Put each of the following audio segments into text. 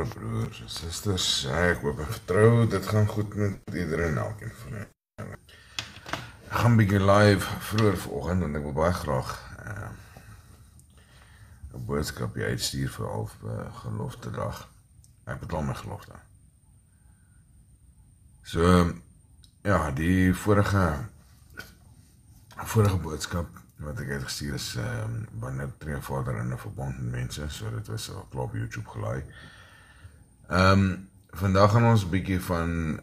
broers en susters, ek hoop en vertrou, dit gaan goed met iedereen en elkeen van julle. Ek gaan 'n bietjie live vroeër vanoggend en ek wil baie graag 'n boodskap hier uitstuur vir half gelofte dag. Ek betaal my gelofte. So, ja, die vorige boodskap wat ek uitgestuur is, wanneer tree Vader in 'n verbond met mense, so dit was al klaar op YouTube gelaai. Vandag gaan ons 'n bietjie van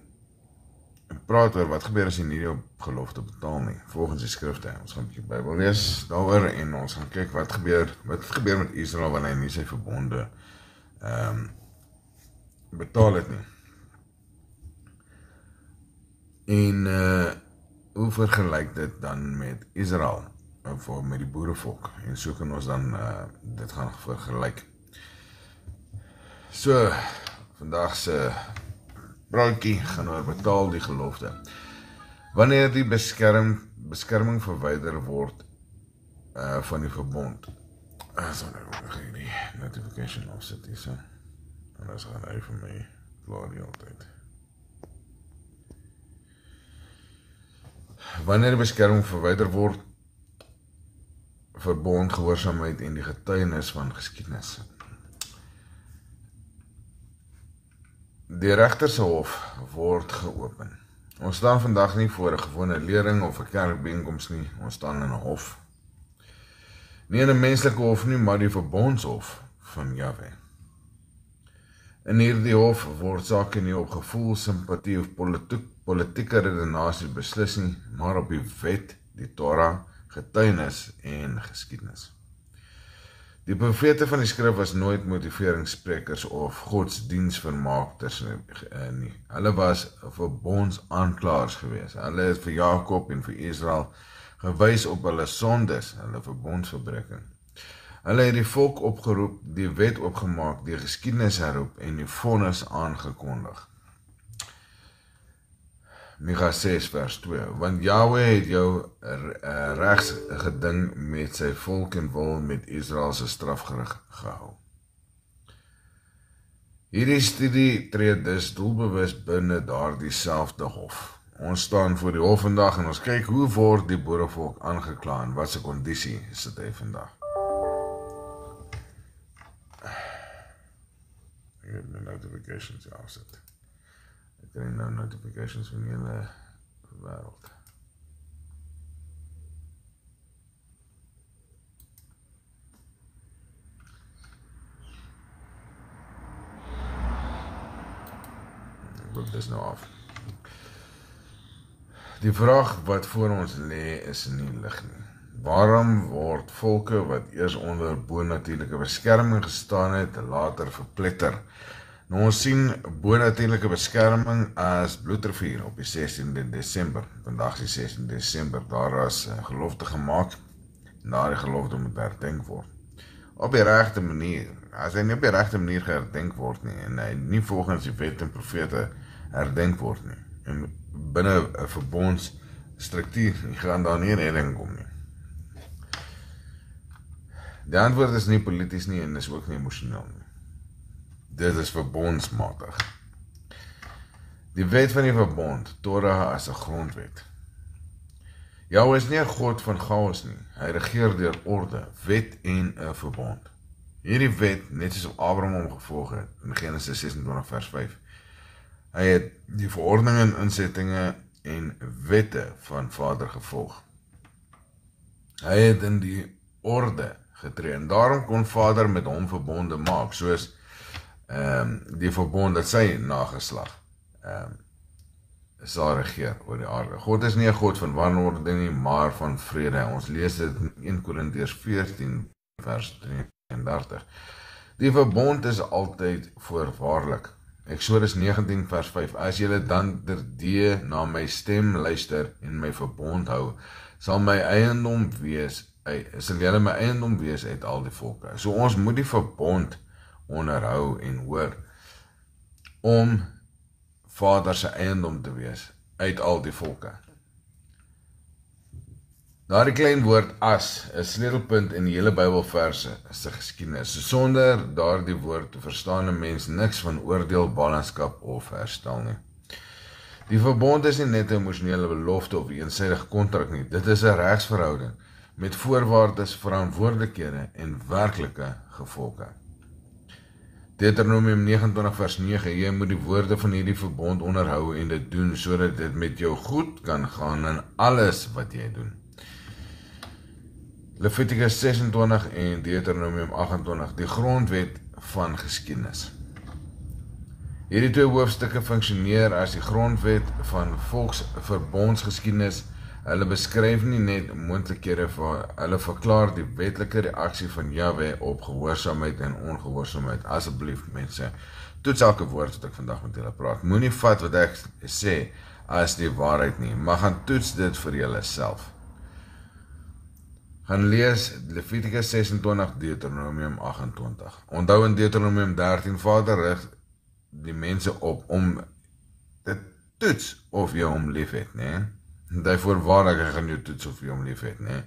praat oor wat gebeur as jy nie op gelofte betaal nie, volgens die skrifte. Ons gaan 'n bietjie Bybel lees daaroor en ons gaan kyk wat gebeur met Israel wanneer hy nie sy verbonde betaal het nie. En hoe vergelyk dit dan met Israel, of met die boerevolk, en so kan ons dan dit gaan vergelyk. So, vandag se braaitjie gaan oor betaal die gelofte. Wanneer die beskerming verwyder word van die verbond, so nou nog hierdie notification afsit hier so, en dat gaan hy vir my klaar die altyd. Wanneer die beskerming verwyder word, verbond, gehoorsaamheid en die getuienis van geskiedenis. Die regter se hof word geopen. Ons staan vandag nie voor 'n gewone lering of 'n kerkbijeenkoms nie, ons staan in 'n hof. Nie in 'n menslike hof nie, maar die verbondshof van Jahwe. In hierdie hof word sake nie op gevoel, simpatie of politieke redenasie beslis nie, maar op die wet, die Torah, getuienis en geskiedenis. Die profete van die skrif was nooit motiveringssprekers of godsdiensvermaakters nie. Hulle was verbondsaanklaers gewees. Hulle het vir Jakob en vir Israel gewys op hulle sondes, hulle verbondsverbreking. Hulle het die volk opgeroep, die wet opgemaak, die geskiedenis herroep en die vonnis aangekondig. Micha 6 vers 2, want Jahwe het jou regs geding met sy volk en wil met Israel se strafgerig gehou. Hierdie studie tree dus doelbewus binne daardie selfde hof. Ons staan voor die hof vandag en ons kyk hoe word die boerevolk aangekla en wat se kondisie sit hy vandag. Ek het my notifications afsit. Ek kry nou notifications van die hele wêreld. Ek loop dis nou af. Die vraag wat voor ons lê is nie lig nie. Waarom word volke wat eers onder bonatuurlike beskerming gestaan het, later verpletter? Nou ons sien bonatuurlike beskerming as Bloedrivier op die 16de Desember. Vandag is die 16de Desember, daar is gelofte gemaak, na die gelofte moet herdenk word. Op die regte manier, as hy nie op die regte manier geherdenk word nie, en hy nie volgens die wet en profete herdenk word nie, en binne 'n verbondsstruktuur, gaan daar nie redding kom nie. Die antwoord is nie polities nie en is ook nie emosioneel nie. Dit is verbondsmatig. Die wet van die verbond, Torah as 'n grondwet. Jahwe is nie 'n God van chaos nie. Hy regeer deur orde, wet en 'n verbond. Hierdie wet, net soos Abraham hom gevolg het in Genesis 26 vers 5. Hy het die verordeninge, insettinge en wette van Vader gevolg. Hy het in die orde getree en daarom kon Vader met hom verbonde maak, soos die verbond dat sy nageslag sal regeer oor die aarde. God is nie 'n God van wanorde nie, maar van vrede. Ons lees dit in 1 Korintiërs 14 vers 33. Die verbond is altyd voorwaarlik. Eksodus 19 vers 5. As julle dan terdee na my stem luister en my verbond hou, sal julle my eiendom wees uit al die volke. So ons moet die verbond onderhou en hoor om Vader se eiendom te wees uit al die volke. Daardie klein woord as, 'n sleutelpunt in die hele Bybelverse se geskiedenis. Sonder daardie woord verstaan 'n mens niks van oordeel, ballingskap of herstel nie. Die verbond is nie net 'n emosionele belofte of 'n eensidige kontrak nie. Dit is 'n regsverhouding met voorwaardes, verantwoordelikhede en werklike gevolge. Deuteronomium 29 vers 9, jy moet die woorde van hierdie verbond onderhou en dit doen, sodat dit met jou goed kan gaan in alles wat jy doen. Levitikus 26 en Deuteronomium 28, die grondwet van geskiedenis. Hierdie twee hoofstukke funksioneer as die grondwet van volksverbondsgeskiedenis. Hulle beskryf nie net moontlikhede vir, hulle verklaar die wetlike reaksie van Jahwe op gehoorsaamheid en ongehoorsaamheid. Asseblief mense, toets elke woord wat ek vandag met julle praat. Moenie vat wat ek sê as die waarheid nie, maar gaan toets dit vir julle self. Gaan lees Levitikus 26, Deuteronomium 28. Onthou in Deuteronomium 13, Vader rig die mense op om te toets of jy hom lief het, nee? Hy voorwaardig, hy gaan jou toets of jy hom lief het, nee?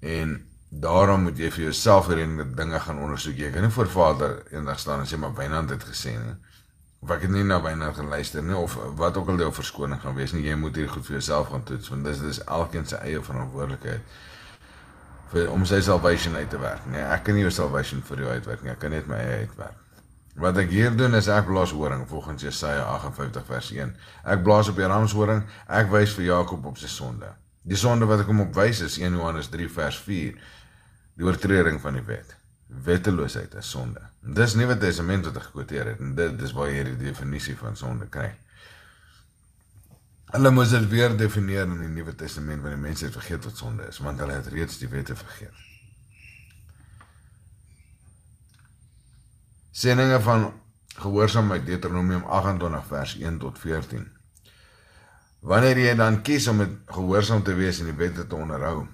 En daarom moet jy vir jouself hierdie dinge gaan ondersoek. Jy kan nie voor Vader eendag staan en sê, maar Wynand het gesê nie, of ek het nie na Wynand geluister nie, of wat ook al jou verskoning gaan wees nie. Jy moet hier goed vir jouself gaan toets, want dit is elkeen sy eie verantwoordelikheid om sy salvation uit te werk. Nee, ek kan nie jou salvation vir jou uitwerk nie, ek kan net my eie uitwerk. Wat ek hier doen is ek blaas horing, volgens Jesaja 58 vers 1. Ek blaas op die ramshoring, ek wys vir Jakob op sy sonde. Die sonde wat ek hom op wys is 1 Johannes 3 vers 4, die oortreding van die wet. Wetteloosheid is sonde. Dis Nuwe Testament wat ek gekwoteer het, en dit is waar jy die definisie van sonde kry. Hulle moes dit weer definieer in die Nuwe Testament, want die mense het vergeet wat sonde is, want hulle het reeds die wette vergeet. Sendinge van gehoorsaamheid, Deuteronomium 28 vers 1 tot 14. Wanneer jy dan kies om met gehoorsaam te wees en die wette te onderhou,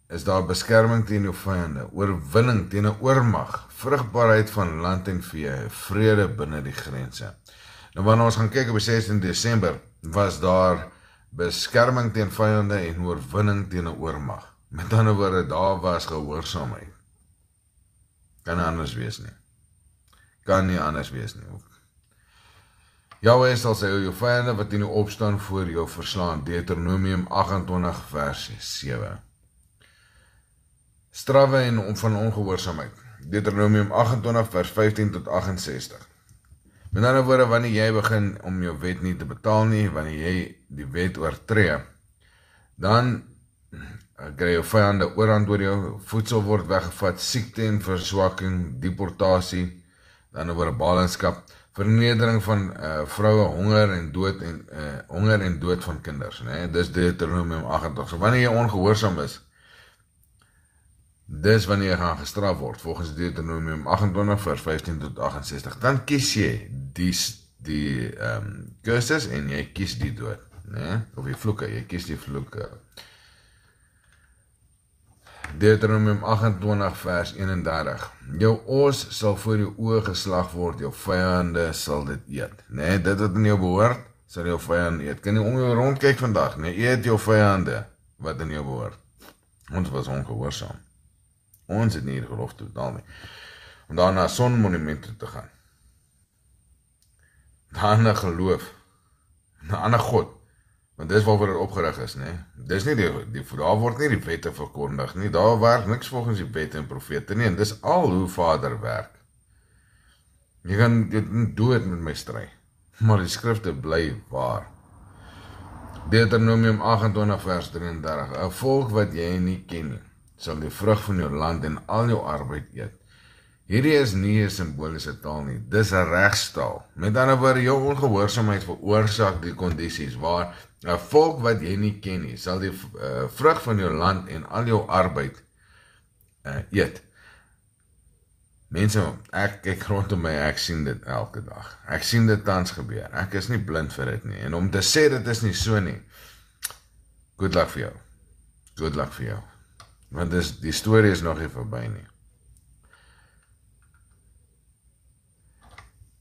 is daar beskerming teen jou vyande, oorwinning teen 'n oormag, vrugbaarheid van land en vee, vrede binne die grense. Nou wanneer ons gaan kyk op die 16 Desember, was daar beskerming teen vyande en oorwinning teen 'n oormag. Met ander woorde, daar was gehoorsaamheid. Kan nie anders wees nie. Kan nie anders wees nie. Jahwe sal jou vyande wat teen jou opstaan voor jou verslaan. Deuteronomium 28 vers 7. Strawwe en van ongehoorsaamheid. Deuteronomium 28 vers 15 tot 68. Met ander woorde, wanneer jy begin om jou wet nie te betaal nie, wanneer jy die wet oortree, dan kry jou vyande oorhand oor jou, voedsel word weggevat, siekte en verswakking, deportasie, dan oor ballingskap, vernedering van vroue, honger en dood van kinders. Nee? Dis Deuteronomium 28. So wanneer jy ongehoorsaam is, dis wanneer jy gaan gestraf word, volgens Deuteronomium 28 vers 15 tot 68. Dan kies jy die curses en jy kies die dood. Nee? Of die vloeke, jy kies die vloeke. Deuteronomium 28 vers 31. Jou os sal voor jou oë geslag word, jou vyande sal dit eet. Nee, dit wat in jou behoort, sal jou vyand eet. Kan jy om jou rondkyk vandag? Nee, eet jou vyande wat in jou behoort. Ons was ongehoorsaam. Ons het nie geloof totaal nie. Om daar na sonmonumente te gaan. Daar na geloof. Na ander God. Want dis waarvoor dit opgerig is, nee. Dis nie daar word nie die wette verkondig nie. Daar werk niks volgens die wette en profete nie. En dis al hoe Vader werk. Jy kan dood met my stry. Maar die skrifte bly waar. Deuteronomium 28 vers 33. 'n volk wat jy nie ken nie, sal die vrug van jou land en al jou arbeid eet. Hierdie is nie 'n simboliese taal nie, dis 'n regstaal. Met ander woorde, jou ongehoorsaamheid veroorsaak die kondisies waar 'n volk wat jy nie ken nie, sal die vrug van jou land en al jou arbeid eet. Mense, ek kyk rondom my, ek sien dit elke dag. Ek sien dit tans gebeur. Ek is nie blind vir dit nie. En om te sê dit is nie so nie, good luck vir jou. Good luck vir jou. Want die storie is nog nie verby nie.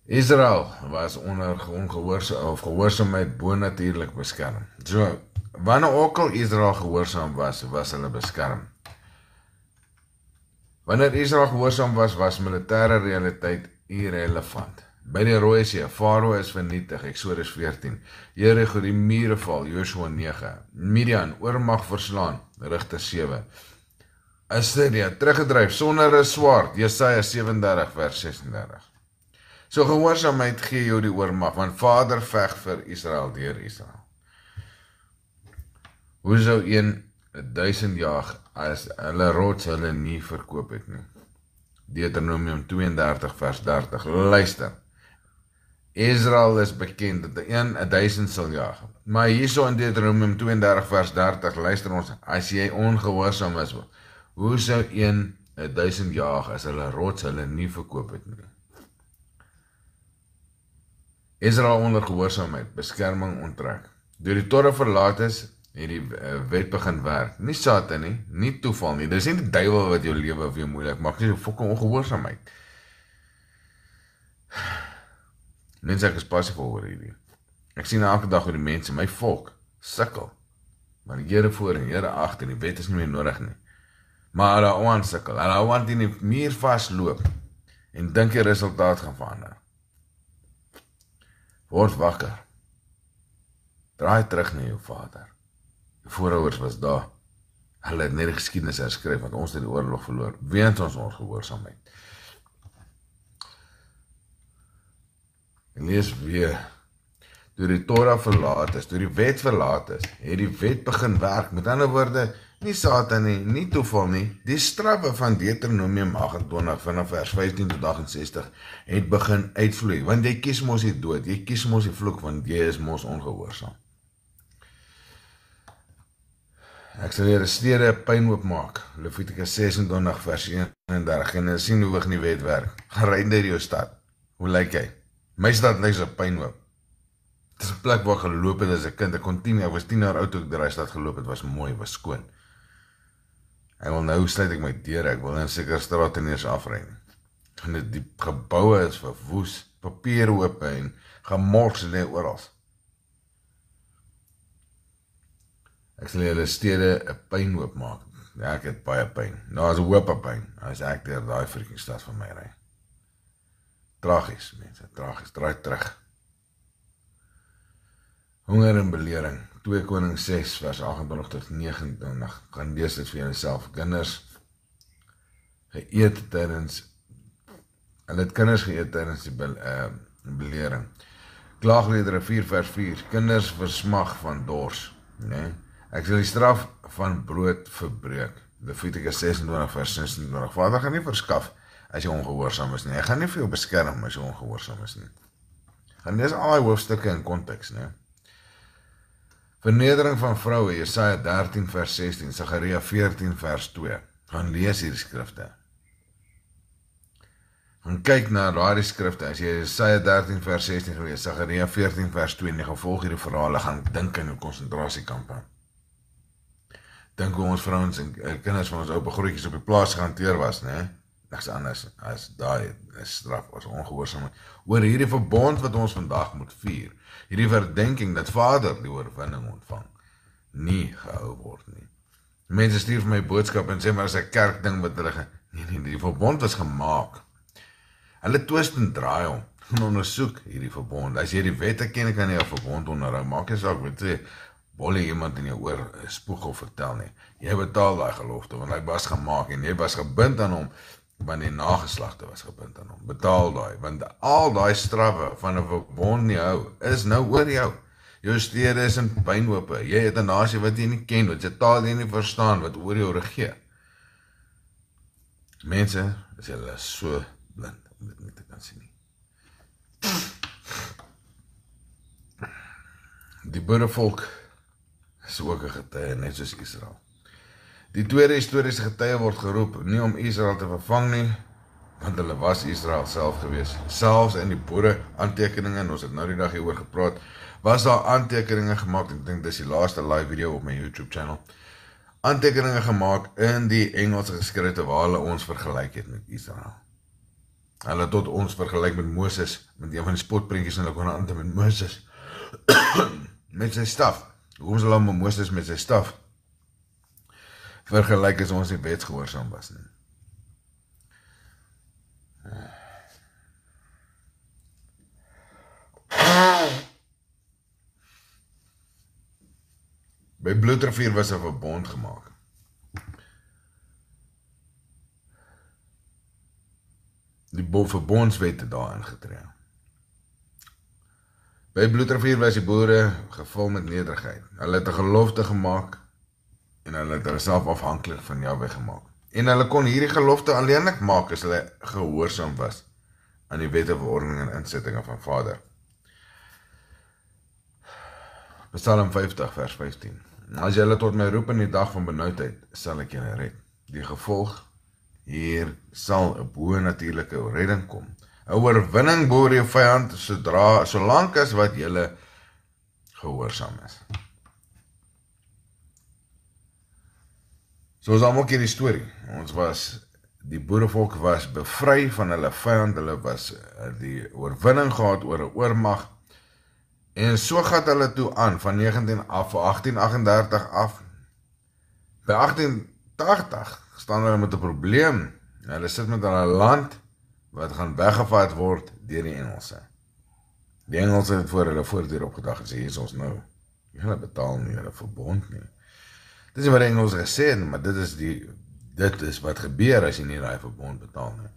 Israel was onder gehoorsaamheid bonatuurlik beskerm. So, Wanneer ook al Israel gehoorsaam was, was hulle beskerm. Wanneer Israel gehoorsaam was, was militêre realiteit irrelevant. By die Rooi See, Farao is vernietig, Exodus 14. Jerigo die mure val, Joshua 9. Midian, oormag verslaan, Rigter 7. Assyria, teruggedryf sonder 'n swaard, Jesaja 37 vers 36. So gehoorsaamheid gee jou die oormag, want Vader veg vir Israel deur Israel. Hoe sou 1000 jaag as hulle rots hulle nie verkoop het nie? Deuteronomium 32 vers 30. Luister. Israel is bekend dat 1000 sal jaag. Maar hierso in Deuteronomium 32 vers 30, luister ons, as jy ongehoorsaam is, hoe sou 1000 jaag as hulle rots hulle nie verkoop het nie? Israel onder gehoorsaamheid, beskerming onttrek. Deur die Torah verlaat is, het die wet begin werk. Nie Satan nie, nie toeval nie. Dit is nie die duiwel wat jou lewe vir jou moeilik maak, nie so fucking ongehoorsaamheid. Mense, ek is passief oor hierdie. Ek sien elke dag hoe die mense, my volk, sukkel. Maar die Here voor en die Here agter, die wet is nie meer nodig nie. Maar hulle ouan sukkel, hulle ouan die nie meer vastloop en dink die resultaat gaan verander. Word wakker. Draai terug na jou Vader. Die voorouers was daar. Hulle het net die geskiedenis herskryf, want ons het die oorlog verloor, weens ons ongehoorsaamheid. En lees weer, toe die Torah verlaat is, toe die wet verlaat is, het die wet begin werk. Met ander woorde, nie Satan nie, nie toeval nie, die straffe van Deuteronomium 28 vanaf vers 15 tot 68 het begin uitvloei, want jy kies mos die dood, jy kies mos die vloek, want jy is mos ongehoorsaam. Ek sal julle stede pyn oopmaak, Levitikus 26 vers 31, en jy sien hoe wig die wet werk. Gaan ry deur jou stad, hoe lyk jy? My stad lyk so pyn oop. Het is 'n plek waar ek geloop het as 'n kind, ek was 10 jaar oud toe ek deur die stad geloop het, was mooi, was skoon. Ek wil nou sluit ek my deure, ek wil in sekere strate nie eens afry nie. En die geboue is verwoes, papierhoope en gemors lê oral. Ek sal julle stede 'n pyn oopmaak. Ja, ek het baie pyn. Nou is 'n hoop pyn, as ek deur daai freaking stad van my ry. Tragies, mense, tragies, draai terug. Honger en belering, 2 Konings 6 vers 28 tot 29, gaan lees dit vir jouself. Kinders geëet tydens, hulle het kinders geëet tydens die belering. Klaagliedere 4 vers 4, kinders versmag van dors, nee? Ek sal die straf van brood verbreek, Levitikus 26 vers 26, Vader gaan nie verskaf as jy ongehoorsaam is nie, hy gaan nie vir jou beskerm as jy ongehoorsaam is nie. Gaan lees al die hoofstukke in konteks, nee? Vernedering van vroue, Jesaja 13 vers 16, Sagaria 14 vers 2. Gaan lees hierdie skrifte. Gaan kyk na daardie skrifte, as jy Jesaja 13 vers 16 gelees, Sagaria 14 vers 2, en jy gaan volg hierdie verhale, gaan dink in die konsentrasiekampe. Dink hoe ons vrouens en kinders van ons oupa grootjies op die plaas gehanteer was, nee? Niks anders as daai straf as ongehoorsaamheid. Oor hierdie verbond wat ons vandag moet vier, hierdie verdenking dat Vader die oorwinning ontvang, nie gehou word nie. Mense stuur vir my boodskap en sê maar as 'n kerkding wat hulle, nee, die verbond was gemaak. Hulle twist en draai om, en ondersoek hierdie verbond. As jy die wette ken, kan jy 'n verbond onderhou, maak jy saak, weet jy, bolle iemand in jou oor spoeg of vertel nie. Jy betaal daai gelofte, want hy was gemaak en jy was gebind aan hom, want die nageslagte was gebind aan hom. Betaal daai, want al daai straffe van 'n verbond nie hou, is nou oor jou. Jou stede is in pynhope. Jy het 'n nasie wat jy nie ken, wat jy taal jy nie verstaan, wat oor jou regeer. Mense, is hulle so blind om dit nie te kan sien nie. Die boerevolk is ook 'n getuie, net soos Israel. Die tweede historiese getuie word geroep, nie om Israel te vervang nie, want hulle was Israel self gewees. Selfs in die boere aantekeninge, en ons het nou die dag hieroor gepraat, was daar aantekeninge gemaak, ek dink dis die laaste live video op my YouTube channel, aantekeninge gemaak in die Engelse geskrifte waar hulle ons vergelyk het met Israel. Hulle tot ons vergelyk met Moses, met een van die spotprentjies in hulle koerante met Moses, met sy staf, Hoekom sal hom Moses met sy staf vergelyk as ons nie wetsgehoorsaam was nie? By Bloedrivier was 'n verbond gemaak. Die verbondswet het daar ingetree. By Bloedrivier was die boere gevul met nederigheid. Hulle het 'n gelofte gemaak en hulle het hulle self afhanklik van Jahwe gemaak. En hulle kon hierdie gelofte alleenlik maak as hulle gehoorsaam was aan die wette, verordeninge en insettinge van Vader. Psalm 50 vers 15. As julle tot my roep in die dag van benoudheid, sal ek julle red. Die gevolg, hier sal 'n bo-natuurlike redding kom. 'n Oorwinning bo jou vyand, solank as wat julle gehoorsaam is. So ons almal ken die storie. Die boerevolk was bevry van hulle vyand, hulle was die oorwinning gehad oor 'n oormag. En so gaat hulle toe aan, van 1838 af. By 1880 staan hulle met 'n probleem. Hulle sit met hulle land, wat gaan weggevat word deur die Engelse. Die Engelse het voor hulle voordeur opgedag en sê, hier is ons nou. Julle betaal nie hulle verbond nie. Dit is nie wat die Engelse gesê het, maar dit is wat gebeur as jy nie daai verbond betaal nie.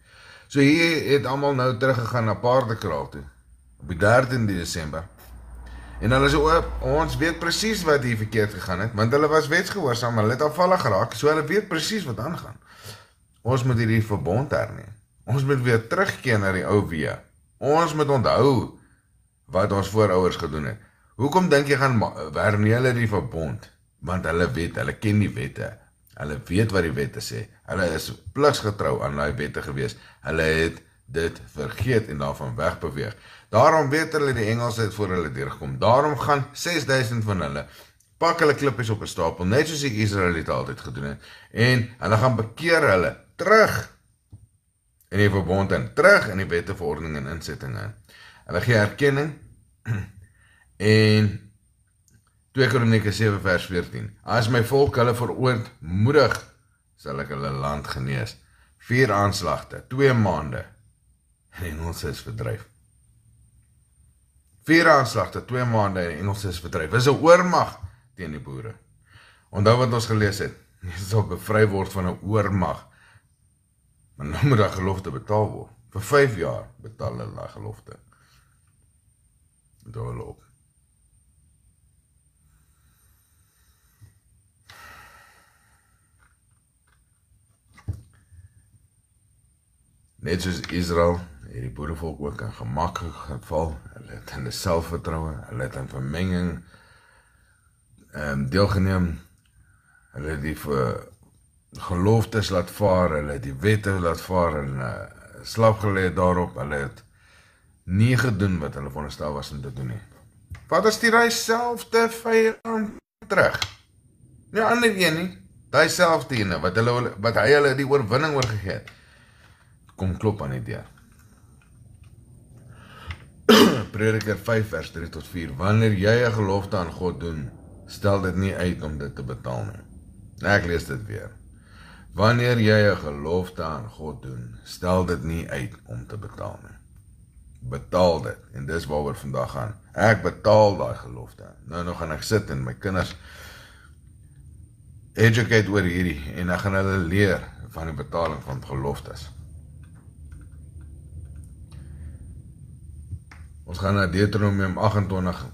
So hier het almal nou teruggegaan na Paardekraal toe, op die 13de Desember. En hulle sê, ons weet presies wat hier verkeerd gegaan het, want hulle was wetsgehoorsaam, hulle het afvallig geraak, so hulle weet presies wat aangaan. Ons moet hierdie verbond herneem. Ons moet weer terugkeer na die ou weë. Ons moet onthou wat ons voorouers gedoen het. Hoekom dink jy gaan herneem hulle die verbond? Want hulle weet, hulle ken die wette. Hulle weet wat die wette sê. Hulle is pligsgetrou aan die wette gewees. Hulle het dit vergeet en daarvan wegbeweeg. Daarom weet hulle die Engelse het voor hulle deurgekom. Daarom gaan 6000 van hulle pak hulle klippies op 'n stapel, net soos die Israeliete altyd gedoen het, en hulle gaan bekeer hulle terug in die verbond in, terug in die wette, verordeninge en insettinge. Hulle gee erkenning en 2 Kronieke 7 vers 14. As my volk hulle verootmoedig, sal ek hulle land genees. 4 aanslagte, 2 maande, en die Engelse is verdryf. 4 aanslagte, 2 maande, en die Engelse is verdryf. Dis 'n oormag teen die boere. Onthou wat ons gelees het, jy sal bevry word van 'n oormag, maar nou moet daai gelofte betaal word. Vir 5 jaar betaal hulle daai gelofte. Onthou hulle op. Net soos Israel, het die boerevolk ook in gemak geval, hulle het in die selfvertroue, hulle het in vermenging deelgeneem, hulle het die geloftes laat vaar, hulle het die wette laat vaar en slaap gelê daarop, hulle het nie gedoen wat hulle veronderstel was om te doen nie. Vader stuur hy selfde vyand terug. Nie ander een nie, daai selfde ene wat hy hulle die oorwinning oorgegee het. Kom klop aan die deur. Prediker 5 vers 3 tot 4. Wanneer jy 'n gelofte aan God doen, stel dit nie uit om dit te betaal nie. Ek lees dit weer. Wanneer jy 'n gelofte aan God doen, stel dit nie uit om te betaal nie. Betaal dit, en dis waaroor vandag gaan. Ek betaal daai gelofte. Nou gaan ek sit en my kinders educate oor hierdie, en ek gaan hulle leer van die betaling van geloftes. Ons gaan na Deuteronomium 28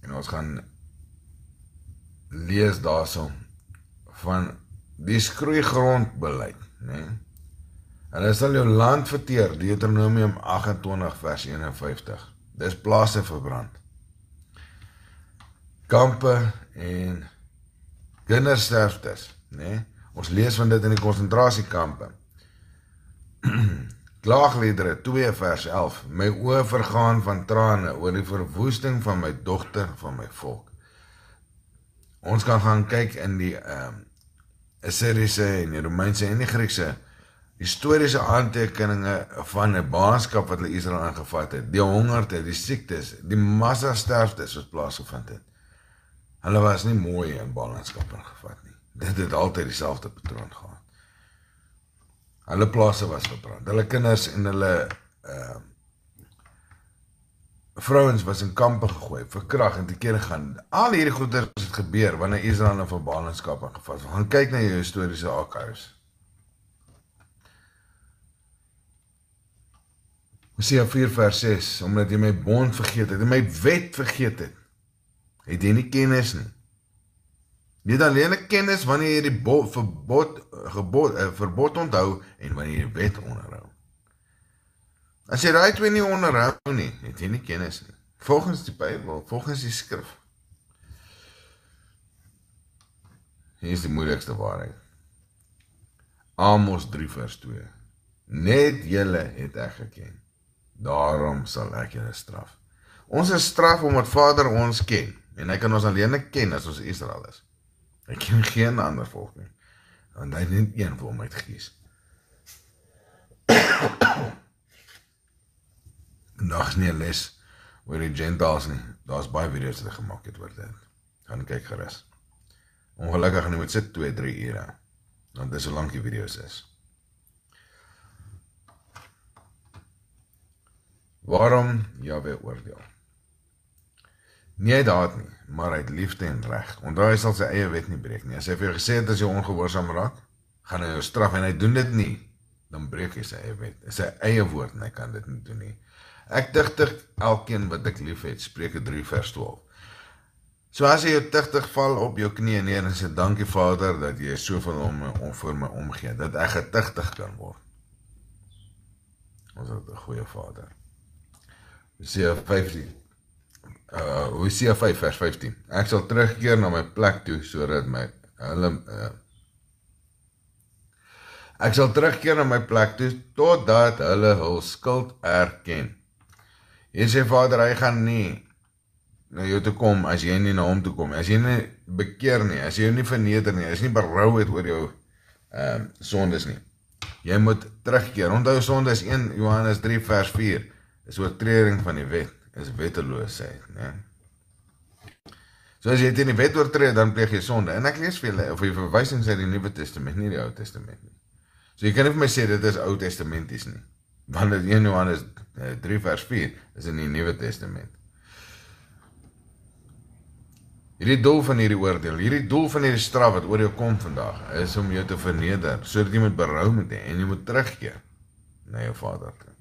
en ons gaan lees daarso van die skroeigrondbeleid, nee? Hulle sal jou land verteer, Deuteronomium 28 vers 51. Dis plase verbrand. Kampe en kindersterftes, nee? Ons lees van dit in die konsentrasiekampe. Klaagliedere 2 vers 11. My oë vergaan van trane oor die verwoesting van my dogter, van my volk. Ons kan gaan kyk in die Assiriese en die Romeinse en die Griekse historiese aantekeninge van 'n ballingskap wat hulle Israel aangevat het, die hongerte, die siektes, die massasterftes wat plaasgevind het. Hulle was nie mooi in ballingskap ingevat nie. Dit het altyd dieselfde patroon gehad. Hulle plase was verbrand. Hulle kinders en hulle vrouens was in kampe gegooi, verkrag en te kere gaan. Al hierdie goeders het gebeur wanneer Israel in ballingskap ingevat. Gaan kyk na jou historiese archives. Hosea 4 vers 6, omdat jy my bond vergeet het en my wet vergeet het jy nie kennis nie. Jy het alleen 'n kennis wanneer jy die verbod onthou en wanneer jy die wet onderhou. As jy daai twee nie onderhou nie, het jy nie kennis nie. Volgens die Bybel, volgens die skrif. Hier is die moeilikste waarheid. Amos 3 vers 2. Net julle het ek geken. Daarom sal ek julle straf. Ons is straf omdat Vader ons ken. En hy kan ons alleen ken as ons Israel is. Hy ken geen ander volk nie. Want hy het net een vir hom uitgekies. Vandag is nie 'n les oor die Gentiles nie. Daar is baie video's wat gemaak het oor dit. Gaan kyk gerus. Ongelukkig nie moet sit 2-3 ure. Want dis so lank die video's is. Waarom Jahwe oordeel? Nie uit haat nie, maar uit liefde en reg. Onthou hy sal sy eie wet nie breek nie. As hy vir jou gesê het as jy ongehoorsaam raak, gaan hy jou straf en hy doen dit nie, dan breek hy sy eie wet. Sy eie woord en hy kan dit nie doen nie. Ek tigtig elkeen wat ek lief het, Spreuke 3 vers 12. So as jy jou tigtig val op jou knieë neer en sê, dankie Vader, dat jy soveel om vir my omgee, dat ek getigtig kan word. Ons het 'n goeie Vader. Hosea 5 vers 15. Ek sal terugkeer na my plek toe, sodat ek sal terugkeer na my plek toe, totdat hulle hul skuld erken. Jy sê, Vader, hy gaan nie na jou toe kom, as jy nie na hom toe kom, as jy nie bekeer nie, as jy jou nie verneder nie, as jy nie berou het oor jou sondes nie. Jy moet terugkeer. Onthou sonde is 1 Johannes 3 vers 4, is oortreding van die wet, is wetteloosheid, nee. So as jy teen die wet oortree, dan pleeg jy sonde. En ek lees vir julle, of die verwysings uit die Nuwe Testament, nie die Ou Testament nie. So jy kan nie vir my sê, dit is Ou Testamenties nie. Want dit 1 Johannes 3 vers 4 is in die Nuwe Testament. Hierdie doel van hierdie oordeel, hierdie doel van hierdie straf wat oor jou kom vandag, is om jou te verneder, sodat jy moet berou moet hê, en jy moet terugkeer na jou Vader toe.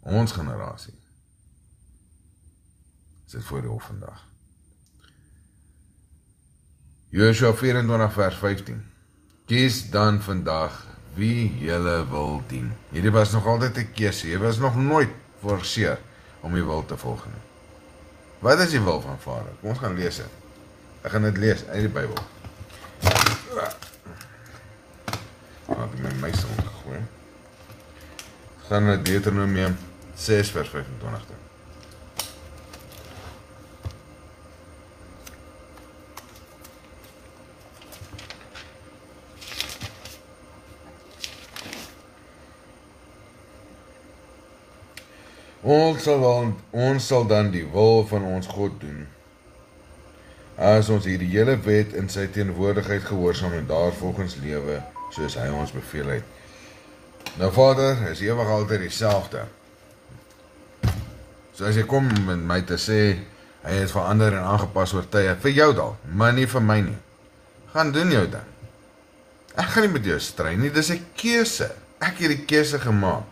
Ons generasie sit voor die hof vandag. Joshua 24 vers 15. Kies dan vandag wie julle wil dien. Hierdie was nog altyd 'n keuse. Jy was nog nooit geforseer om die wil te volg nie. Wat is die wil van Vader? Kom ons gaan lees dit. Ek gaan dit lees uit die Bybel. Ek het my meeste omgegooi. Gaan na Deuteronomium 6 vers 25 toe. Ons sal dan die wil van ons God doen, as ons hierdie hele wet in sy teenwoordigheid gehoorsaam en daarvolgens lewe, soos hy ons beveel het. Nou Vader is ewig altyd dieselfde. So as jy kom met my te sê, hy het verander en aangepas oor tye, vir jou dalk, maar nie vir my nie. Gaan doen jou dan. Ek gaan nie met jou stry nie, dis 'n keuse. Ek het die keuse gemaak.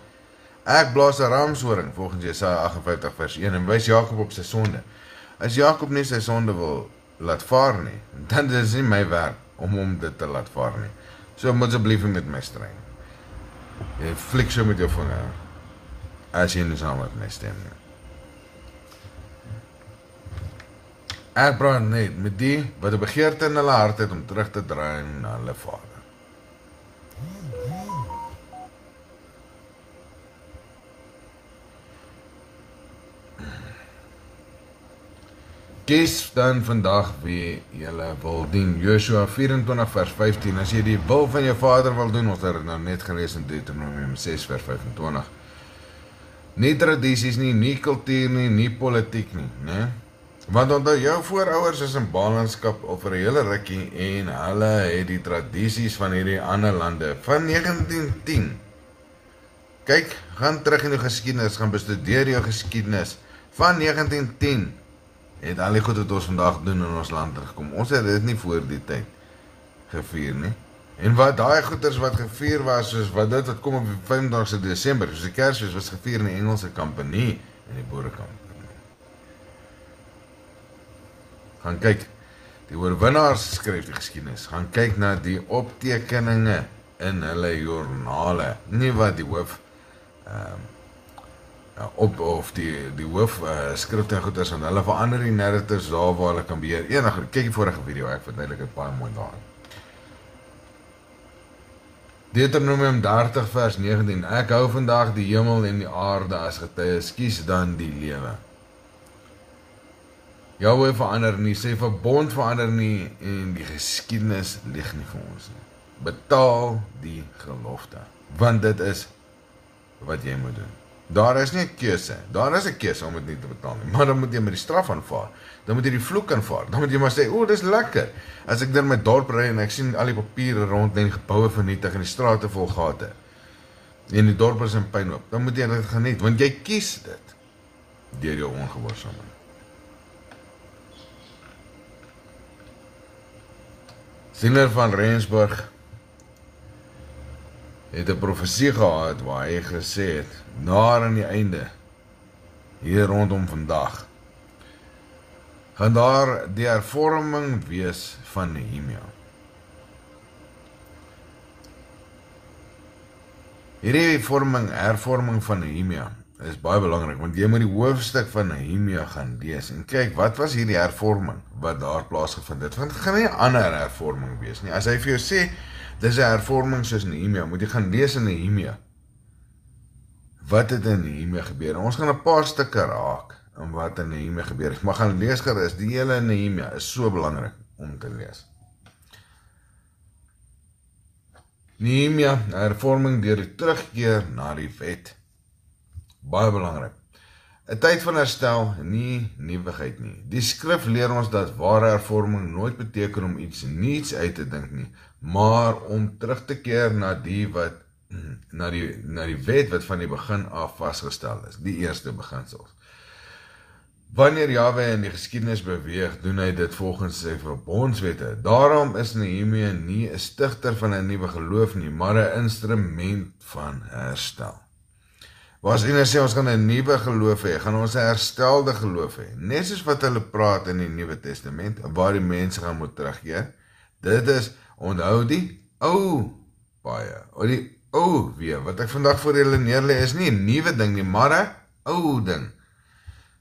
Ek blaas 'n ramshoring volgens Jesaja 58 vers 1 en wys Jakob op sy sonde. As Jakob nie sy sonde wil laat vaar nie, dan is dit nie my werk om hom dit te laat vaar nie. So moet asseblief met my stry. Jy flik so met jou vinger, as jy nie saam met my stem nie. Ek praat net met die wat 'n begeerte in hulle hart het om terug te draai na hulle Vader. Kies dan vandag wie julle wil dien. Joshua 24 vers 15. As jy die wil van jou Vader wil doen, ons het dit nou net gelees in Deuteronomium 6 vers 25. Nie tradisies nie, nie kultuur nie, nie politiek nie, né? Want onthou jou voorouers is in ballingskap al vir 'n hele rukkie en hulle het die tradisies van hierdie ander lande van 1910. Kyk, gaan terug in jou geskiedenis, gaan bestudeer jou geskiedenis van 1910. Het al die goed wat ons vandag doen in ons land terugkom. Ons het dit nie voor die tyd gevier nie. En wat daai goeders wat gevier was, soos wat dit wat kom op die 25 Desember, soos die Kersfees was gevier in die Engelse Kampanie en die Boerekamp. Gaan kyk, die oorwinnaars skryf die geskiedenis, gaan kyk na die optekeninge in hulle joernale, nie wat die hoof of die hoof skrifte en goeders en hulle verander die narratives daar waar hulle kan beheer. Kyk die vorige video, ek verduidelik dit baie mooi daar. Deuteronomium 30 vers 19, ek hou vandag die hemel en die aarde as getuies, kies dan die lewe. Jahwe verander nie, sy verbond verander nie en die geskiedenis lieg nie vir ons nie. Betaal die gelofte, want dit is wat jy moet doen. Daar is nie 'n keuse, daar is 'n keuse om dit nie te betaal nie, maar dan moet jy met die straf aanvaar, dan moet jy die vloek aanvaar, dan moet jy maar sê, o, dis lekker, as ek dan my dorp ry en ek sien al die papiere rond en die geboue vernietig en die strate vol gate, en die dorp is in puinhoop, dan moet jy dit geniet, want jy kies dit, deur jou ongehoorsaamheid. Siener van Rensburg het 'n profesie gehad waar hy gesê het, na aan die einde, hier rondom vandag, gaan daar die hervorming wees van Nehemia. Hierdie hervorming van Nehemia is baie belangrik, want jy moet die hoofstuk van Nehemia gaan lees, en kyk, wat was hierdie hervorming, wat daar plaasgevind het, want het gaan nie 'n ander hervorming wees nie, as hy vir jou sê, dis 'n hervorming soos Nehemia, moet jy gaan lees in Nehemia, wat het in Nehemia gebeur, ons gaan 'n paar stukke raak, in wat in Nehemia gebeur, maar gaan lees gerus, die hele Nehemia is so belangrik, om te lees. Nehemia, hervorming deur die terugkeer na die wet, baie belangrik. 'n tyd van herstel, nie nuwigheid nie. Die skrif leer ons dat ware hervorming nooit beteken om iets nuuts uit te dink nie, maar om terug te keer na die wet wat van die begin af vasgestel is, die eerste beginsels. Wanneer Jahwe in die geskiedenis beweeg, doen hy dit volgens sy verbondswette. Daarom is Nehemia nie 'n stigter van 'n nuwe geloof nie, maar 'n instrument van herstel. As hulle sê, ons gaan 'n nuwe geloof hê, gaan ons 'n herstelde geloof hê. Net soos wat hulle praat in die Nuwe Testament, waar die mense gaan moet terugkeer. Dit is, onthou die ou baie, of die ou weer, wat ek vandag voor julle neerlê, is nie 'n nuwe ding nie, maar 'n ou ding.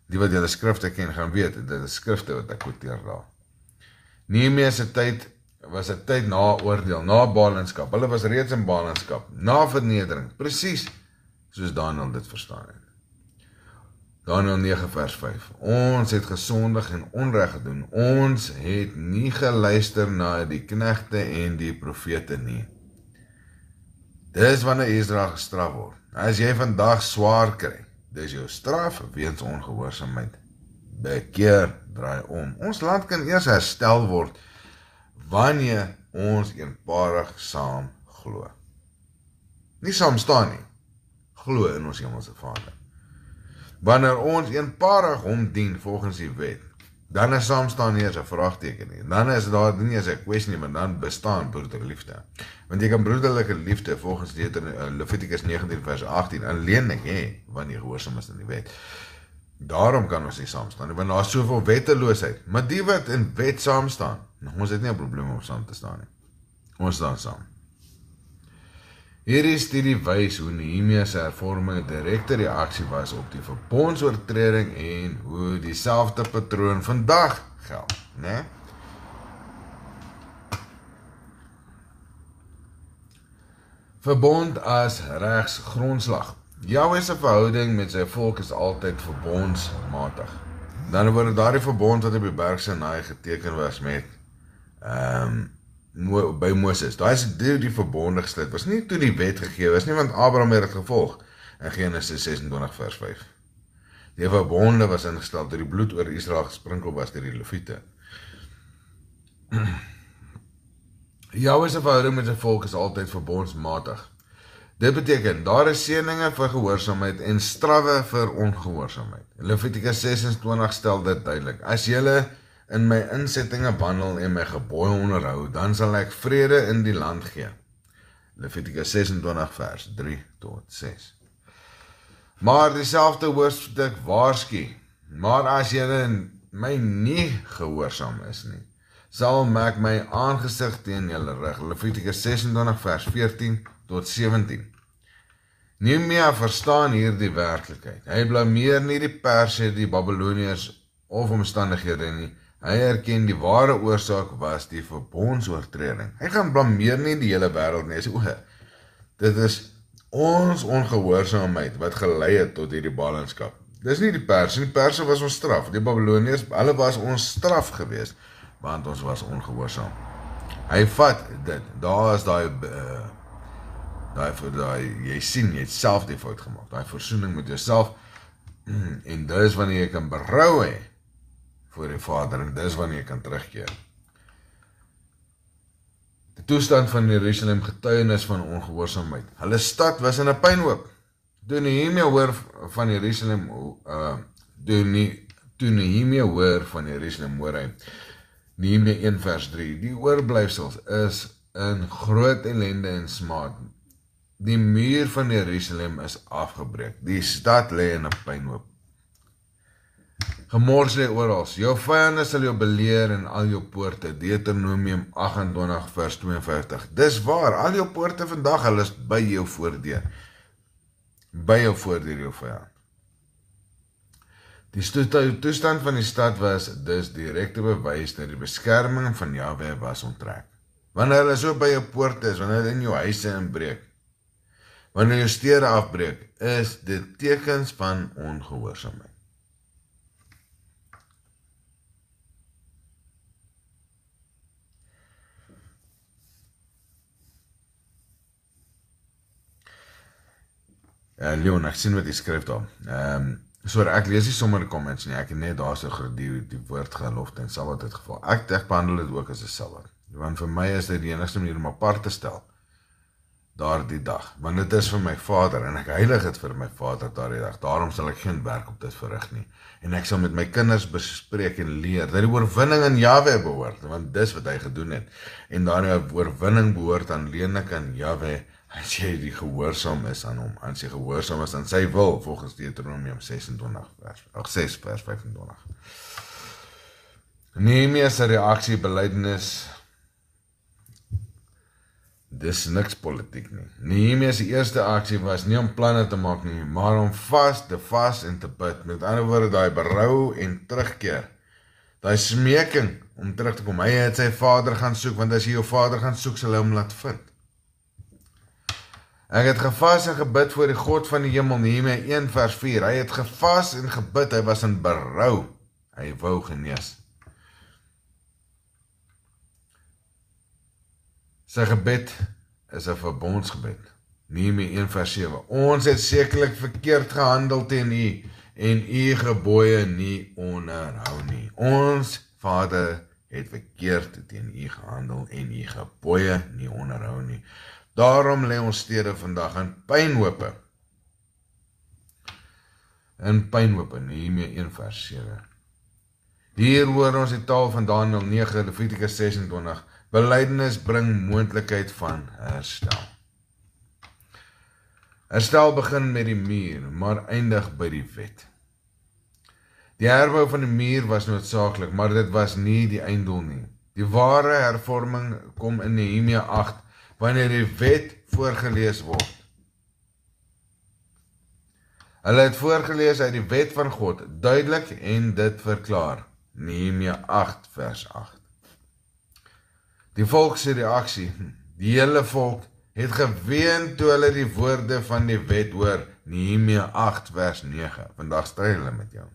Die wat julle skrifte ken, gaan weet, dit is skrifte wat ek quoteer daar. Nehemia se tyd was 'n tyd na oordeel, na ballingskap. Hulle was reeds in ballingskap, na vernedering, presies soos Daniel dit verstaan het. Daniel 9 vers 5. Ons het gesondig en onreg gedoen. Ons het nie geluister na die knegte en die profete nie. Dis wanneer Israel gestraf word. As jy vandag swaar kry, dis jou straf weens ongehoorsaamheid. Bekeer, draai om. Ons land kan eers herstel word wanneer ons eenparig saam glo. Nie saam staan nie. Glo in ons hemelse Vader. Wanneer ons eenparig hom dien volgens die wet, dan is saamstaan nie eens 'n vraagteken nie. Dan is daar nie eens 'n kwessie nie, maar dan bestaan broederliefde. Want jy kan broederlike liefde volgens Levitikus 19 vers 18 alleenlik hê wanneer jy gehoorsaam is aan die wet. Daarom kan ons nie saamstaan nie, want daar is soveel wetteloosheid. Maar die wat in wet saamstaan, ons het nie 'n probleem om saam te staan nie. Ons staan saam. Hierdie studie wys hoe Nehemia se hervorming 'n direkte reaksie was op die verbondsoortreding en hoe dieselfde patroon vandag geld, né? Verbond as regsgrondslag. Jahwe se verhouding met sy volk is altyd verbondsmatig. Dan word daardie verbond wat op die berg Sinai geteken was met by Moses. Daai is die verbonde gesluit. Was nie toe die wet gegee was nie, want Abraham het dit gevolg. in Genesis 26 vers 5. Die verbonde was ingestel toe die bloed oor Israel gesprinkel was deur die Lewiete. Jahwe se verhouding met sy volk is altyd verbondsmatig. Dit beteken, daar is seëninge vir gehoorsaamheid en strawwe vir ongehoorsaamheid. Levitikus 26 stel dit duidelik. As julle in my insettinge wandel en my gebooie onderhou, dan sal ek vrede in die land gee. Levitikus 26 vers 3 tot 6. Maar dieselfde hoofstuk waarsku, maar as julle my nie gehoorsaam is nie, sal ek my aangesig teen julle rig. Levitikus 26 vers 14 tot 17. Nehemia verstaan hier die werklikheid. Hy blameer nie die Perse, die Babyloniërs of omstandighede nie. Hy erken die ware oorsaak was die verbondsoortreding. Hy gaan blameer nie die hele wêreld nie. Hy sê, dit is ons ongehoorsaamheid wat gelei het tot hierdie ballingskap. Dis nie die Perse was ons straf. Die Babyloniërs, hulle was ons straf geweest, want ons was ongehoorsaam. Hy vat dit, daar is jy sien, jy het self die fout gemaak, daai versoening met jouself, en dis wanneer jy kan berou hê voor die Vader, en dis wanneer jy kan terugkeer. Die toestand van Jerusalem getuienis van ongehoorsaamheid. Hulle stad was in 'n pynhoop. Toe Nehemia hoor van Jerusalem, hoor hy, Nehemia 1 vers 3, die oorblyfsels is in groot ellende en smaad. Die muur van Jerusalem is afgebreek. Die stad lê in 'n pynhoop. Gemors lê oral. Jou vyande sal jou beleer in al jou poorte. Deuteronomium 28 vers 52. Dis waar, al jou poorte vandag, hulle is by jou voordeur. By jou voordeur, jou vyand. Die toestand van die stad was dus direkte bewys dat die beskerming van Jahwe was onttrek. Wanneer hulle so by jou poorte is, wanneer hulle in jou huise inbreek, wanneer jou stede afbreek, is dit tekens van ongehoorsaamheid. Leon, ek sien wat jy skryf daar. Ek lees nie sommer die comments nie, ek het net daar so die woord gelofte en Sabbat het geval. Ek behandel dit ook as 'n Sabbat, want vir my is dit die enigste manier om apart te stel, daardie dag, want dit is vir my Vader, en ek heilig het vir my Vader daardie dag, daarom sal ek geen werk op dit verrig nie, en ek sal met my kinders bespreek en leer, dat die oorwinning aan Jahwe behoort, want dis wat hy gedoen het, en daardie oorwinning behoort aanleenlik aan Jahwe, as jy die gehoorsaam is aan hom, as jy gehoorsaam is aan sy wil, volgens Deuteronomium 6 vers 25. Nehemia se reaksie, belydenis, dis niks politiek nie. Nehemia se eerste aksie was nie om planne te maak nie, maar om te vas en te bid. Met ander woorde, daai berou en terugkeer. Daai smeking om terug te kom. Hy het sy Vader gaan soek, want as jy jou Vader gaan soek, sal hy hom laat vind. Ek het gevas en gebid voor die God van die hemel, Nehemia 1 vers 4. Hy het gevas en gebid, hy was in berou. Hy wou genees. Sy gebed is 'n verbondsgebed. Nehemia 1 vers 7. Ons het sekerlik verkeerd gehandel teen u en u gebooie nie onderhou nie. Ons Vader het verkeerd teen u gehandel en u gebooie nie onderhou nie. Daarom lê ons stede vandag in pynhope. In pynhope, Nehemia 1 vers 7. Hier hoor ons die taal van Daniël 9, Levitikus 26. Belydenis bring moontlikheid van herstel. Herstel begin met die muur, maar eindig by die wet. Die herbou van die muur was noodsaaklik, maar dit was nie die einddoel nie. Die ware hervorming kom in Nehemia 8, wanneer die wet voorgelees word. Hulle het voorgelees uit die wet van God, duidelik en dit verklaar. Nehemia 8 vers 8. Die volk se reaksie, die hele volk het geween toe hulle die woorde van die wet hoor. Nehemia 8 vers 9. Vandag stry hulle met jou.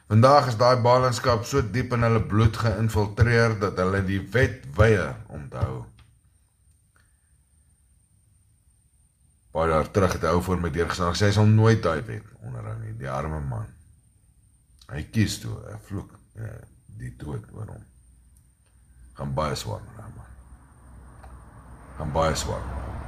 Vandag is daai ballingskap so diep in hulle bloed geïnfiltreer dat hulle die wet weier om te hou. Paar jaar terug het hy ou voor my deurgestaan, sy sal nooit daai wet onderhou nie, die arme man. Hy kies toe, hy vloek, die dood oor hom. Gaan baie swaar met hom, man. Gaan baie swaar met hom.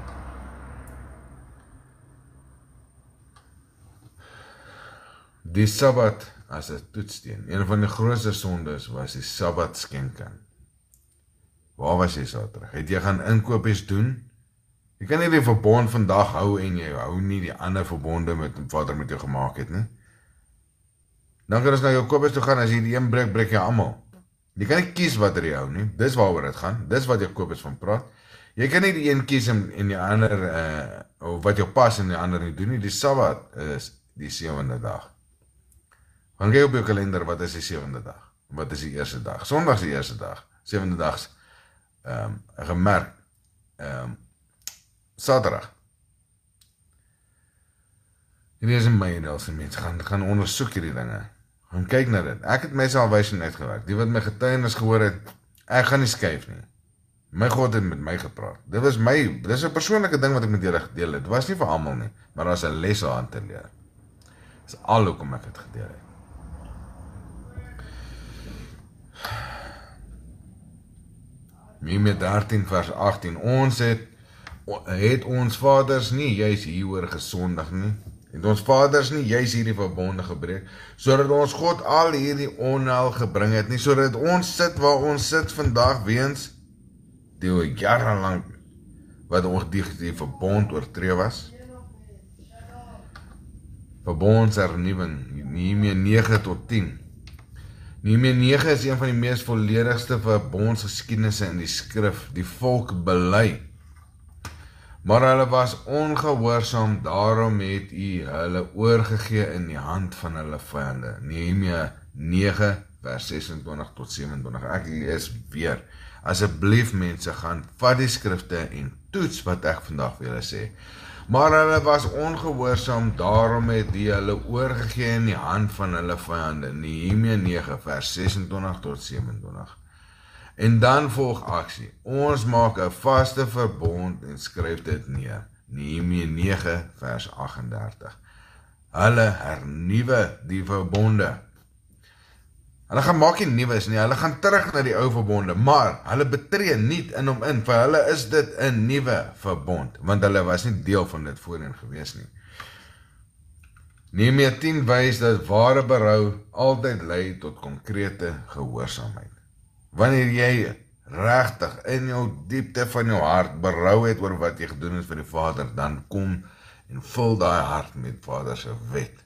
Die Sabbat as 'n toetssteen, een van die grootste sondes was die Sabbat skenking. Waar was jy Saterdag? Het jy gaan inkopies doen? Jy kan nie die verbond vandag hou en jy hou nie die ander verbonde met Vader met jou gemaak het, nie. Dan kan ons na Jakobus toe gaan, as jy die een breek, breek jy almal. Jy kan nie kies wat jy hou nie, dis waaroor dit gaan, dis wat Jakobus van praat. Jy kan nie die een kies en die ander, of wat jou pas en die ander nie doen nie, die Sabbat is die 7de dag. Gaan kyk op jou kalender, wat is die 7de dag? Wat is die eerste dag? Sondag is die eerste dag, 7de dag gemerk, Saterdag. Hierdie is in my enelse mens, gaan ondersoek hierdie dinge, gaan kyk na dit. Ek het my salvation uitgewerk, die wat my getuienis gehoor het, ek gaan nie skuif nie. My God het met my gepraat. Dit is 'n persoonlike ding wat ek met julle gedeel het. Dit was nie vir almal nie, maar daar is 'n les aan te leer. Dis al hoekom ek het gedeel het. Nehemia 13 vers 18, ons het ons vaders nie juis hieroor gesondig nie, het ons vaders nie juis hierdie verbonde gebreek, sodat ons God al hierdie onheil gebring het nie, sodat ons sit waar ons sit vandag weens die jarelang wat ons die verbond oortree was. Verbondshernuwing, Nehemia 9 tot 10. Nehemia 9 is een van die mees volledigste verbondsgeskiedenisse in die skrif. Die volk bely, maar hulle was ongehoorsaam, daarom het U hulle oorgegee in die hand van hulle vyande. Nehemia 9 vers 26 tot 27. Ek lees weer. Asseblief mense, gaan vat die skrifte en toets wat ek vandag vir julle sê. Maar hulle was ongehoorsaam, daarom het die hulle oorgegee in die hand van hulle vyande. Nehemia 9 vers 26 tot 27. En dan volg aksie. Ons maak 'n vaste verbond en skryf dit neer. Nehemia 9 vers 38. Hulle hernuwe die verbonde. Hulle gaan maak nie nuus nie, hulle gaan terug na die ou verbonde, maar hulle betree nie in hom in, vir hulle is dit 'n nuwe verbond, want hulle was nie deel van dit voorheen gewees nie. Nehemia 10 wys dat ware berou altyd lei tot konkrete gehoorsaamheid. Wanneer jy regtig in jou diepte van jou hart berou het oor wat jy gedoen het vir die Vader, dan kom en vul daai hart met Vader se wet.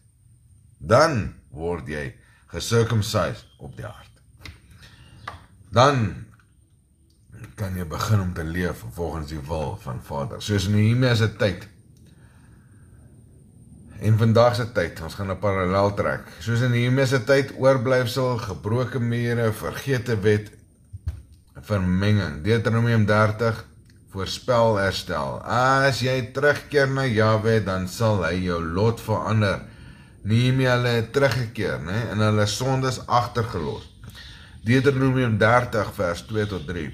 Dan word jy gecircumcised op die hart. Dan kan jy begin om te leef volgens die wil van Vader. Soos in Nehemia se tyd en vandag se tyd, ons gaan 'n parallel trek. Soos in Nehemia se tyd, oorblyfsel, gebroke mure, vergete wet, vermenging. Deuteronomium 30 voorspel herstel. As jy terugkeer na Jahwe, dan sal hy jou lot verander. Nehemia het teruggekeer, en hulle sondes agtergelos. Deuteronomium 30 vers 2 tot 3.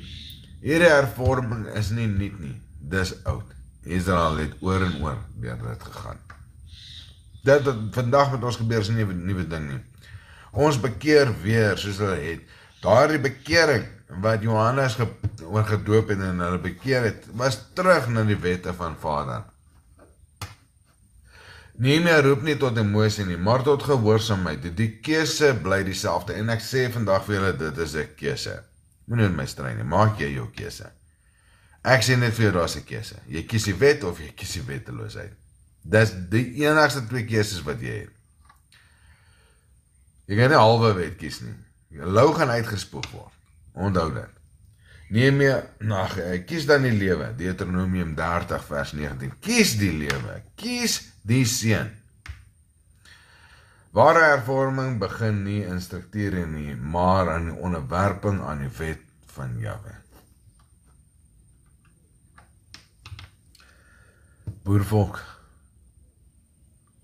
Hierdie hervorming is nie nuut nie, dis oud. Israel het oor en oor deur dit gegaan. Dit wat vandag met ons gebeur is nie 'n nuwe ding nie. Ons bekeer weer soos hulle het. Daardie bekering wat Johannes gedoop het en hulle bekeer het, was terug na die wette van Vader. Nehemia roep nie tot emosie nie, maar tot gehoorsaamheid. Die keuse bly dieselfde en ek sê vandag vir julle, dit is 'n keuse. Moenie met my stry nie, maak jy jou keuse. Ek sê net vir jou, daar is 'n keuse. Jy kies die wet of jy kies die wetteloosheid. Dis die enigste twee keuses wat jy het. Jy kan nie halwe wet kies nie. Lou gaan uitgespoeg word. Onthou dit. Nehemia, kies dan die lewe. Deuteronomium 30 vers 19. Kies die lewe. Kies die seën. Ware hervorming begin nie in strukture nie, maar aan die onderwerping aan die wet van Jahwe. Boervolk.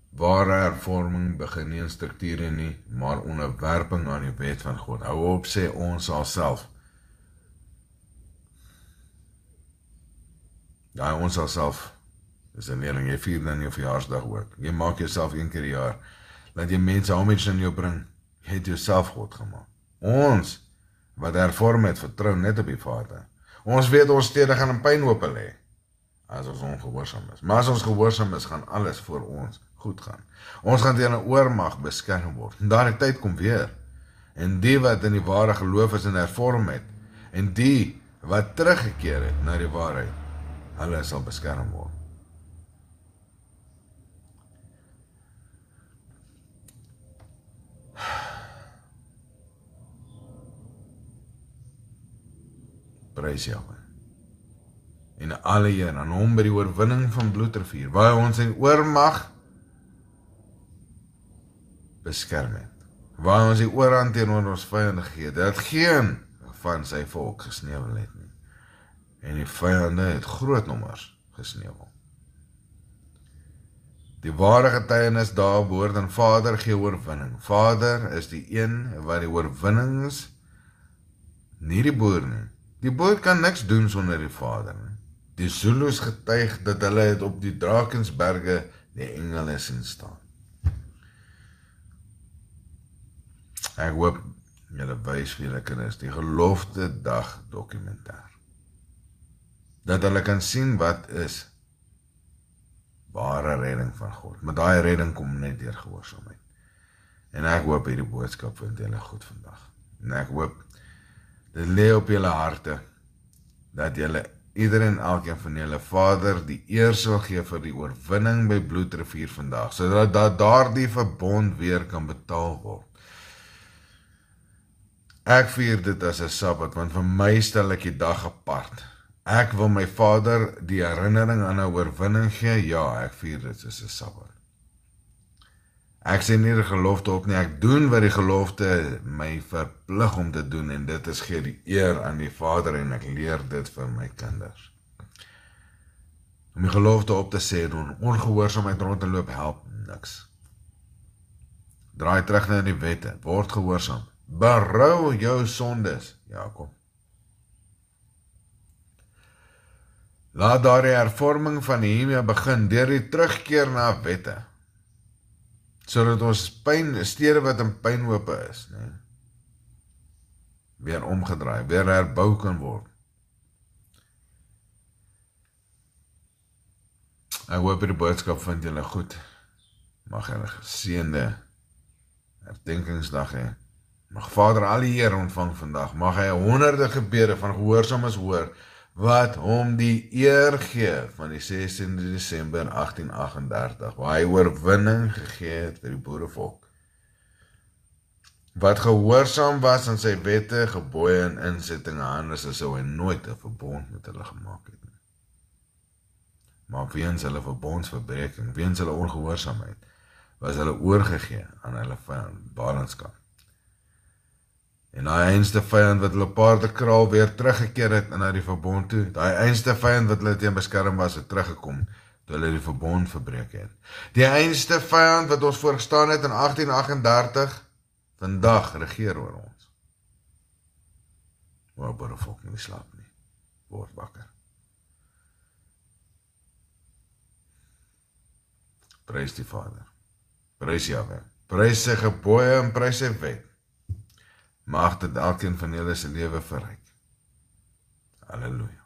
Ware hervorming begin nie in strukture nie, maar onderwerping aan die wet van God. Hou op sê ons sal self. Ja, ons sal self Dis 'n leerling, jy vier dan jou verjaarsdag ook. Jy maak jouself een keer per jaar. Laat jy mense homage in jou bring. Jy het jouself God gemaak. Ons, wat hervorm het, vertrou net op die Vader. Ons weet ons stede gaan in pynhope lê, as ons ongehoorsaam is. Maar as ons gehoorsaam is, gaan alles voor ons goed gaan. Ons gaan teen 'n oormag beskerm word. En daardie tyd kom weer. En die wat in die ware geloof is en hervorm het, en die wat teruggekeer het na die waarheid, hulle sal beskerm word. Prys Jahwe. En alle eer aan hom by die oorwinning van Bloedrivier, waar hy ons in oormag beskerm het. Waar hy ons die oorhand teenoor ons vyande gegee het, dat geen van sy volk gesneuwel het nie. En die vyande het groot nommers gesneuwel. Die ware getuienis daar behoort aan Vader gee oorwinning. Vader is die een wat die oorwinning is, nie die boer nie. Die boer kan niks doen sonder die Vader nie. Die Zulus getuig dat hulle het op die Drakensberge die engele sien staan. Ek hoop julle wys vir julle kinders die gelofte dag dokumentêr. Dat hulle kan sien wat is ware redding van God. Maar daai redding kom net deur gehoorsaamheid. En ek hoop hierdie boodskap vind julle goed vandag. En ek hoop dit lê op julle harte dat julle ieder en elkeen van julle Vader die eer sal gee vir die oorwinning by Bloedrivier vandag, sodat daardie verbond weer kan betaal word. Ek vier dit as 'n Sabbat, want vir my stel ek die dag apart. Ek wil my Vader die herinnering aan 'n oorwinning gee, ja, ek vier dit as 'n Sabbat. Ek sê nie die gelofte op nie, ek doen wat die gelofte my verplig om te doen, en dit is gee die eer aan die Vader, en ek leer dit vir my kinders. Om die gelofte op te sê en ongehoorsaamheid rond te loop, help niks. Draai terug na die wette, word gehoorsaam. Berou jou sondes, Jakob. Laat daardie hervorming van Nehemia begin deur die terugkeer na wette, sodat ons stede wat in pynhope is, nee, weer omgedraai, weer herbou kan word. Ek hoop die boodskap vind julle goed. Mag julle geseënde herdenkingsdag hê. Mag Vader al die eer ontvang vandag. Mag hy honderde gebede van gehoorsaames hoor, wat hom die eer gee van die 16de Desember 1838, waar hy oorwinning gegee het vir die boerevolk. Wat gehoorsaam was aan sy wette, gebooie en insettinge, anders sou hy nooit 'n verbond met hulle gemaak het. Maar weens hulle verbondsverbreking, weens hulle ongehoorsaamheid, was hulle oorgegee aan hulle vyand, ballingskap. En daai einste vyand wat hulle paardekraal weer teruggekeer het na die verbond toe, daai einste vyand wat hulle teen beskerm was, het teruggekom, toe hulle die verbond verbreek het. Die einste vyand wat ons voorgestaan het in 1838, vandag regeer oor ons. Maar boerevolk nie slaap nie, word wakker. Prys die Vader, prys Jahwe, prys sy gebooie en prys sy wet. Mag dit elkeen van julle se lewe verryk. Halleluja.